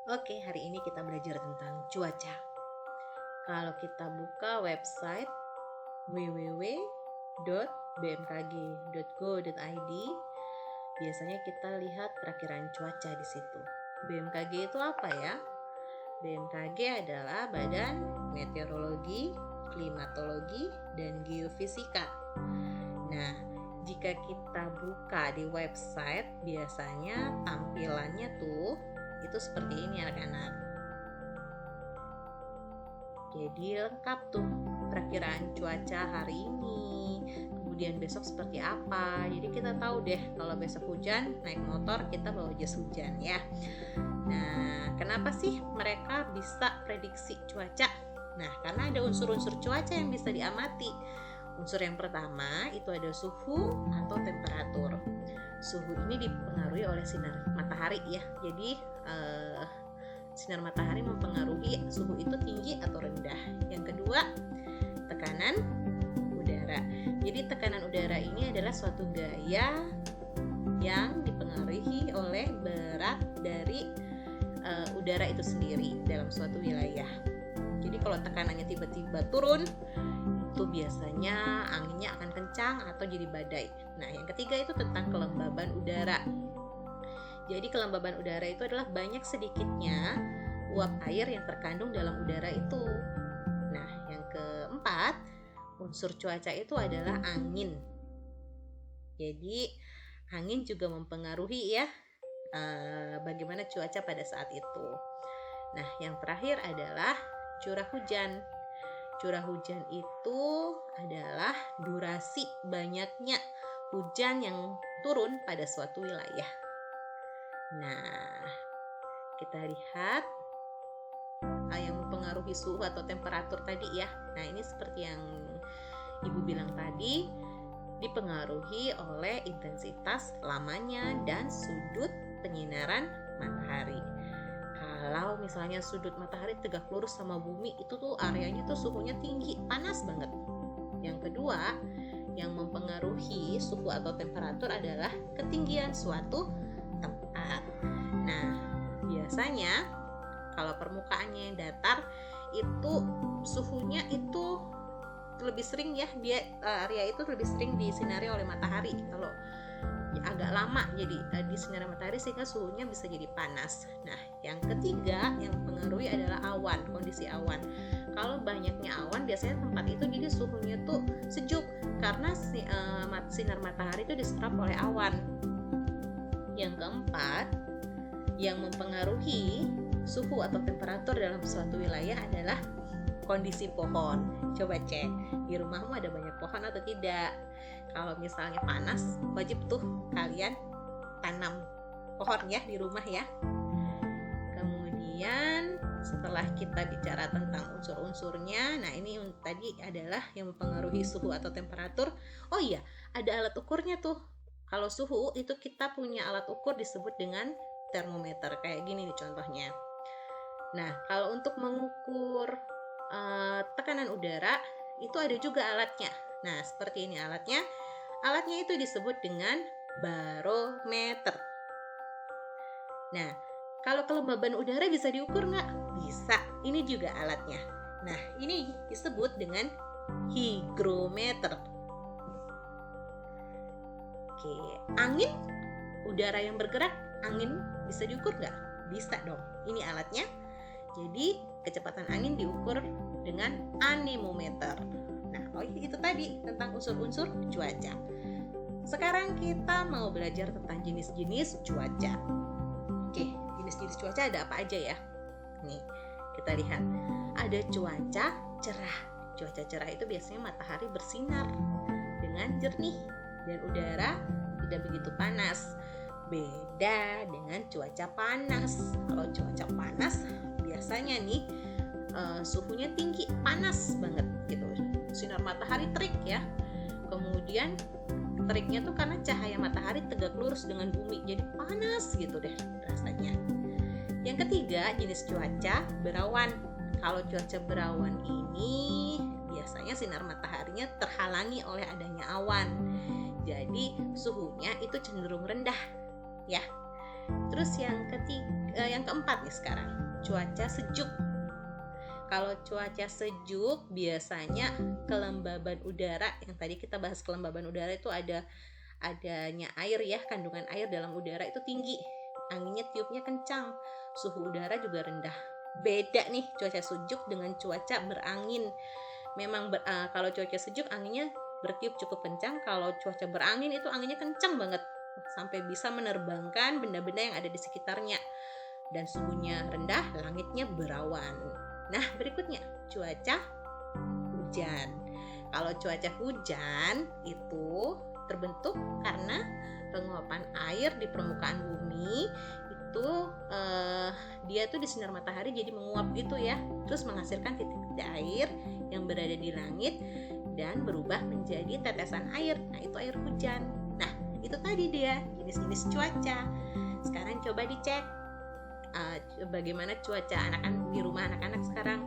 Oke, hari ini kita belajar tentang cuaca. Kalau kita buka website www.bmkg.go.id, biasanya kita lihat perakiran cuaca di situ. BMKG itu apa ya? BMKG adalah Badan Meteorologi, Klimatologi, dan Geofisika. Nah, jika kita buka di website, biasanya tampilannya tuh itu seperti ini anak-anak. Jadi lengkap tuh perakiraan cuaca hari ini, kemudian besok seperti apa. Jadi kita tahu deh kalau besok hujan, naik motor kita bawa jas hujan ya. Nah, kenapa sih mereka bisa prediksi cuaca? Nah, karena ada unsur-unsur cuaca yang bisa diamati. Unsur yang pertama itu ada suhu atau temperatur. Suhu ini dipengaruhi oleh sinar matahari ya. Jadi sinar matahari mempengaruhi suhu itu tinggi atau rendah. Yang kedua, tekanan udara. Jadi tekanan udara ini adalah suatu gaya yang dipengaruhi oleh berat dari udara itu sendiri dalam suatu wilayah. Jadi kalau tekanannya tiba-tiba turun, itu biasanya anginnya akan kencang atau jadi badai. Nah, yang ketiga itu tentang kelembaban udara. Jadi kelembaban udara itu adalah banyak sedikitnya uap air yang terkandung dalam udara itu. Nah, yang keempat, unsur cuaca itu adalah angin. Jadi angin juga mempengaruhi ya bagaimana cuaca pada saat itu. Nah, yang terakhir adalah curah hujan. Curah hujan itu adalah durasi banyaknya hujan yang turun pada suatu wilayah. Nah, kita lihat yang mempengaruhi suhu atau temperatur tadi ya. Nah, ini seperti yang Ibu bilang tadi, dipengaruhi oleh intensitas lamanya dan sudut penyinaran matahari. Kalau misalnya sudut matahari tegak lurus sama bumi, itu tuh areanya tuh suhunya tinggi, panas banget. Yang kedua, yang mempengaruhi suhu atau temperatur adalah ketinggian suatu tempat. Nah, biasanya kalau permukaannya yang datar itu suhunya itu lebih sering ya, dia area itu lebih sering disinari oleh matahari. Kalau agak lama jadi disinari matahari sehingga suhunya bisa jadi panas. Nah, yang ketiga yang mempengaruhi adalah awan, kondisi awan. Kalau banyaknya awan, biasanya tempat itu jadi suhunya tuh sejuk karena sinar matahari itu diserap oleh awan. Yang keempat, yang mempengaruhi suhu atau temperatur dalam suatu wilayah adalah kondisi pohon. Coba cek di rumahmu ada banyak pohon atau tidak. Kalau misalnya panas, wajib tuh kalian tanam pohon ya di rumah ya. Kemudian setelah kita bicara tentang unsur-unsurnya, nah ini tadi adalah yang mempengaruhi suhu atau temperatur. Oh iya, ada alat ukurnya tuh. Kalau suhu itu kita punya alat ukur disebut dengan termometer. Kayak gini nih contohnya. Nah, kalau untuk mengukur tekanan udara itu ada juga alatnya. Nah, seperti ini alatnya. Alatnya itu disebut dengan barometer. Nah, kalau kelembaban udara bisa diukur nggak? Bisa. Ini juga alatnya. Nah, ini disebut dengan hygrometer. Oke, angin, udara yang bergerak, angin bisa diukur nggak? Bisa dong. Ini alatnya. Jadi kecepatan angin diukur dengan anemometer. Nah, itu tadi tentang unsur-unsur cuaca. Sekarang kita mau belajar tentang jenis-jenis cuaca. Oke, jenis-jenis cuaca ada apa aja ya? Nih, kita lihat. Ada cuaca cerah. Cuaca cerah itu biasanya matahari bersinar dengan jernih dan udara tidak begitu panas. Beda dengan cuaca panas. Kalau cuaca panas biasanya nih suhunya tinggi, panas banget gitu. Sinar matahari terik ya. Kemudian teriknya tuh karena cahaya matahari tegak lurus dengan bumi, jadi panas gitu deh rasanya. Yang ketiga, jenis cuaca berawan. Kalau cuaca berawan ini biasanya sinar mataharinya terhalangi oleh adanya awan. Jadi suhunya itu cenderung rendah ya. Terus yang yang keempat nih sekarang, cuaca sejuk. Kalau cuaca sejuk biasanya kelembaban udara, yang tadi kita bahas kelembaban udara itu adanya air ya, kandungan air dalam udara itu tinggi, anginnya tiupnya kencang, suhu udara juga rendah. Beda nih cuaca sejuk dengan cuaca berangin. Memang kalau cuaca sejuk anginnya bertiup cukup kencang, kalau cuaca berangin itu anginnya kencang banget sampai bisa menerbangkan benda-benda yang ada di sekitarnya, dan suhunya rendah, langitnya berawan. Nah, berikutnya cuaca hujan. Kalau cuaca hujan itu terbentuk karena penguapan air di permukaan bumi itu dia tuh di sinar matahari jadi menguap gitu ya, terus menghasilkan titik-titik air yang berada di langit dan berubah menjadi tetesan air. Nah, itu air hujan. Nah, itu tadi dia jenis-jenis cuaca. Sekarang coba dicek bagaimana cuaca anak-anak di rumah anak-anak sekarang.